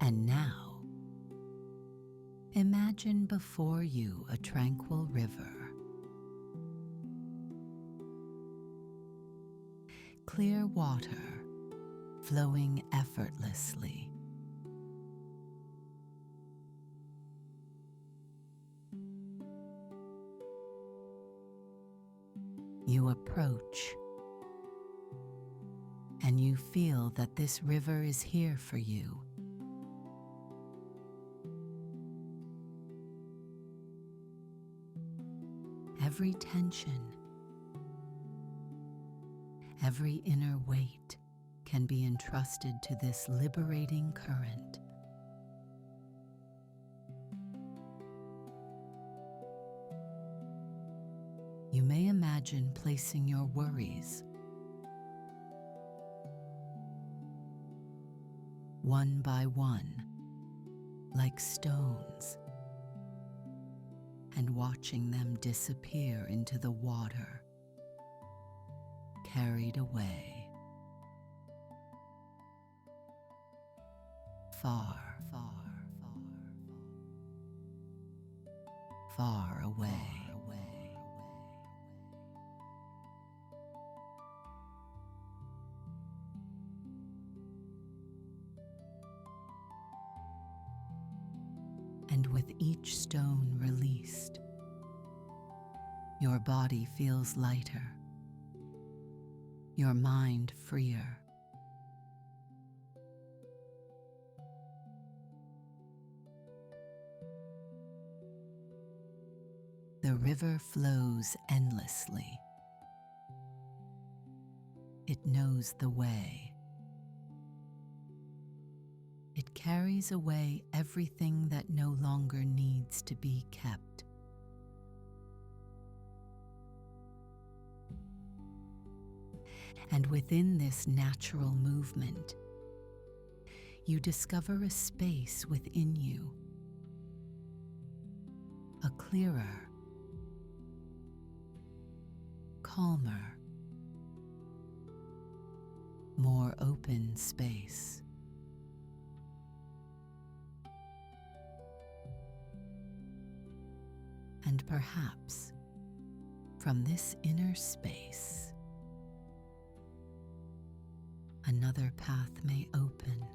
And now, imagine before you a tranquil river. Clear water flowing effortlessly. You approach, and you feel that this river is here for you. Every tension, every inner weight can be entrusted to this liberating current. You may imagine placing your worries one by one, like stones, and watching them disappear into the water, carried away, far, far, far, far away. And with each stone released, your body feels lighter, your mind freer. The river flows endlessly. It knows the way. It carries away everything that no longer needs to be kept. And within this natural movement, you discover a space within you, a clearer, calmer, more open space. And perhaps from this inner space, another path may open.